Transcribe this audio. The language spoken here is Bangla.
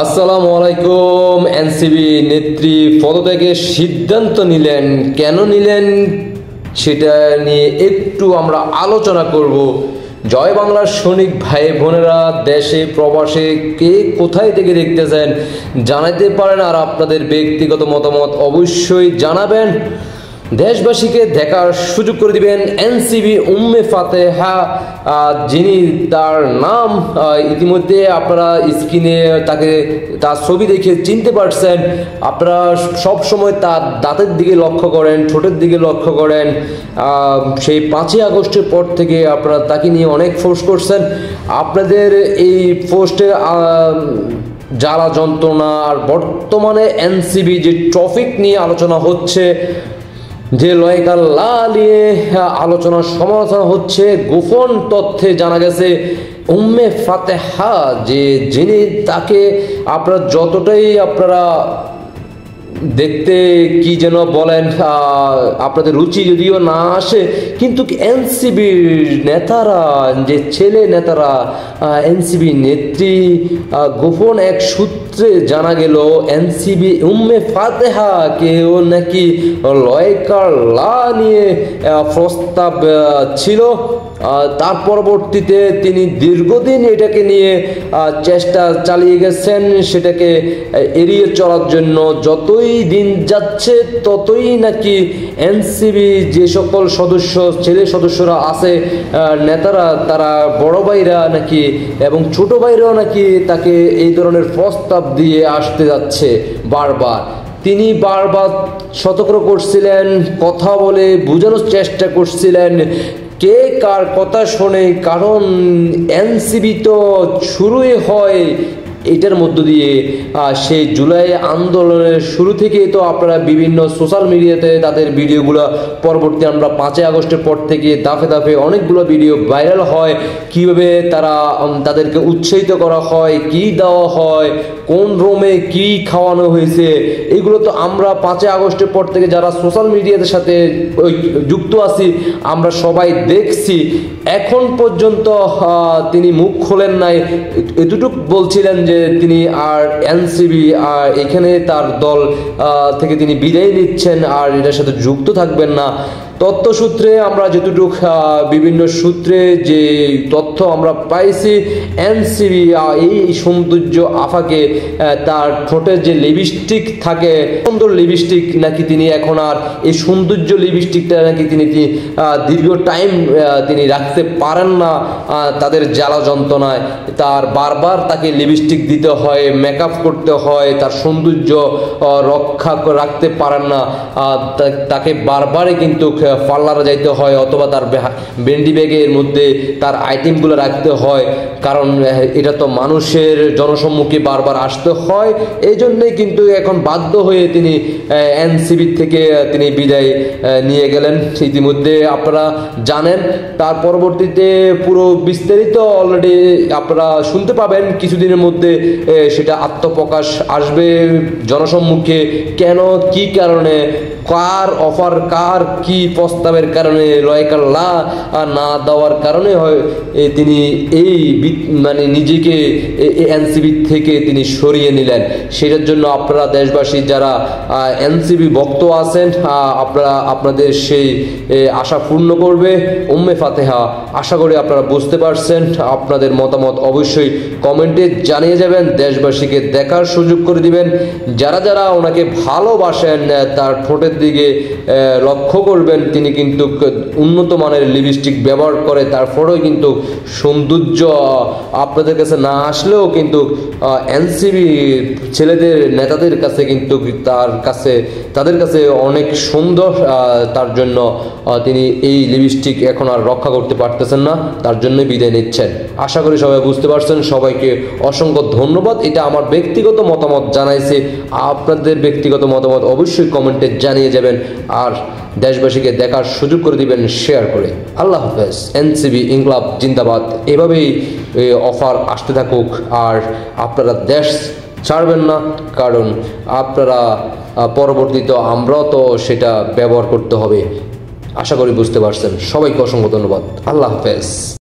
আসসালামু আলাইকুম। এনসিবি নেত্রী পদত্যাগের সিদ্ধান্ত নিলেন, কেন নিলেন সেটা নিয়ে একটু আমরা আলোচনা করব। জয় বাংলার সৈনিক ভাই বোনেরা দেশে প্রবাসে কে কোথায় থেকে দেখতেছেন জানাতে পারেন, আর আপনাদের ব্যক্তিগত মতামত অবশ্যই জানাবেন। দেশবাসীকে দেখার সুযোগ করে দিবেন এনসিবি উম্মে ফাতেহা, যিনি তার নাম ইতিমধ্যে আপনারা স্ক্রিনে তার ছবি দেখে চিনতে পারছেন। আপনারা সব সময় তার দাঁতের দিকে লক্ষ্য করেন, ঠোঁটের দিকে লক্ষ্য করেন। সেই 5ই আগস্টের পর থেকে আপনারা তাকে নিয়ে অনেক পোস্ট করছেন। আপনাদের এই পোস্টে জ্বালা যন্ত্রণা আর বর্তমানে এনসিবি যে টপিক নিয়ে আলোচনা হচ্ছে, যে লয়কাল্লা নিয়ে আলোচনা সমালোচনা হচ্ছে, গোপন তথ্যে জানা গেছে উম্মে ফাতেহা যিনি তাকে আপনারা যতটাই আপনারা দেখতে কি যেন বলেন, আপনাদের রুচি যদিও না আসে, কিন্তু এনসিবির নেতারা, যে ছেলে নেতারা, এনসিবি নেত্রী, গোপন এক সূত্রে জানা গেল এনসিবি উম্মে ফাতেহা কেউ নাকি লয়কাল্লা নিয়ে প্রস্তাব ছিল। তার পরবর্তীতে তিনি দীর্ঘদিন এটাকে নিয়ে চেষ্টা চালিয়ে গেছেন, সেটাকে এড়িয়ে চলার জন্য। যতই দিন যাচ্ছে ততই নাকি এনসিবি যে সকল সদস্য, ছেলে সদস্যরা আছে, নেতারা, তারা বড় ভাইরা নাকি এবং ছোট ভাইরাও নাকি তাকে এই ধরনের প্রস্তাব দিয়ে আসতে যাচ্ছে বারবার। তিনি বারবার সতর্ক করছিলেন, কথা বলে বোঝানোর চেষ্টা করছিলেন কে কার কথা শোনে, কারণ এনসিবি তো শুরুই হয় এটার মধ্য দিয়ে। সেই জুলাই আন্দোলনের শুরু থেকে তো আপনারা বিভিন্ন সোশ্যাল মিডিয়াতে তাদের ভিডিওগুলো পরবর্তী আমরা 5ই আগস্টের পর থেকে দাফে দাফে অনেকগুলো ভিডিও ভাইরাল হয়, কিভাবে তাদেরকে উৎসাহিত করা হয়, কি দেওয়া হয়, কোন রুমে কি খাওয়ানো হয়েছে, এগুলো তো আমরা 5ই আগস্টের পর থেকে যারা সোশ্যাল মিডিয়ার সাথে যুক্ত আছি আমরা সবাই দেখছি। এখন পর্যন্ত তিনি মুখ খোলেন নাই, এতটুকু বলছিলেন যে তিনি আর এনসিবি আর এখানে তার দল থেকে তিনি বিদায় নিচ্ছেন আর এটার সাথে যুক্ত থাকবেন না। তথ্যসূত্রে আমরা যতটুকু বিভিন্ন সূত্রে যে তথ্য আমরা পাইছি, এনসিবি এই সৌন্দর্য আফাকে তার ঠোঁটের যে লিপস্টিক থাকে, সুন্দর লিপস্টিক নাকি তিনি এখন আর এই সৌন্দর্য লিপস্টিকটা নাকি তিনি দীর্ঘ টাইম তিনি রাখতে পারেন না তাদের জ্বালা যন্ত্রণায়। তার বারবার তাকে লিপস্টিক দিতে হয়, মেকআপ করতে হয়, তার সৌন্দর্য রক্ষা রাখতে পারেন না, তাকে বারবারই কিন্তু পার্লারে যাইতে হয় অথবা তার বেন্ডি ব্যাগের মধ্যে তার আইটেমগুলো রাখতে হয়, কারণ এটা তো মানুষের জনসম্মুখে বারবার আসতে হয়। এই জন্যই কিন্তু এখন বাধ্য হয়ে তিনি এনসিবি থেকে তিনি বিদায় নিয়ে গেলেন। ইতিমধ্যে আপনারা জানেন, তার পরবর্তীতে পুরো বিস্তারিত অলরেডি আপনারা শুনতে পাবেন কিছুদিনের মধ্যে। সেটা আত্মপ্রকাশ আসবে জনসম্মুখে, কেন কি কারণে, কার অফার, কার কি প্রস্তাবের কারণে, লয়কাল্লা না দেওয়ার কারণে হয় তিনি এই মানে নিজেকে এনসিবি থেকে তিনি সরিয়ে নিলেন। সেটার জন্য আপনারা দেশবাসী যারা এনসিবি ভক্ত আছেন, আপনাদের সেই আশা পূর্ণ করবে উম্মে ফাতেহা। আশা করি আপনারা বুঝতে পারছেন। আপনাদের মতামত অবশ্যই কমেন্টে জানিয়ে যাবেন, দেশবাসীকে দেখার সুযোগ করে দিবেন। যারা যারা ওনাকে ভালোবাসেন তার ঠোঁটের দিকে লক্ষ্য করবেন, তিনি কিন্তু উন্নত মানের লিপস্টিক ব্যবহার করে, তারপরেও কিন্তু সৌন্দর্য আপনাদের কাছে না আসলেও কিন্তু এনসিবি ছেলেদের নেতাদের কাছে কিন্তু তাদের কাছে অনেক সুন্দর। তার জন্য তিনি এই লিপস্টিক এখন আর রক্ষা করতে পারতেছেন না, তার জন্য বিদায় নিচ্ছেন। আশা করি সবাই বুঝতে পারছেন। সবাইকে অসংখ্য ধন্যবাদ। এটা আমার ব্যক্তিগত মতামত জানাইছে, আপনাদের ব্যক্তিগত মতামত অবশ্যই কমেন্টে জানিয়ে যাবেন আর দেশবাসীকে দেখার সুযোগ করে দিবেন শেয়ার করে। আল্লাহ হাফেজ। এনসিবি ইনকলাব জিন্দাবাদ। এভাবেই অফার আসতে থাকুক আর আপনারা দেশ ছাড়বেন না, কারণ আপনারা পরবর্তীতে আমরাও তো সেটা ব্যবহার করতে হবে। আশা করি বুঝতে পারছেন। সবাইকে অসংখ্য ধন্যবাদ। আল্লাহ হাফেজ।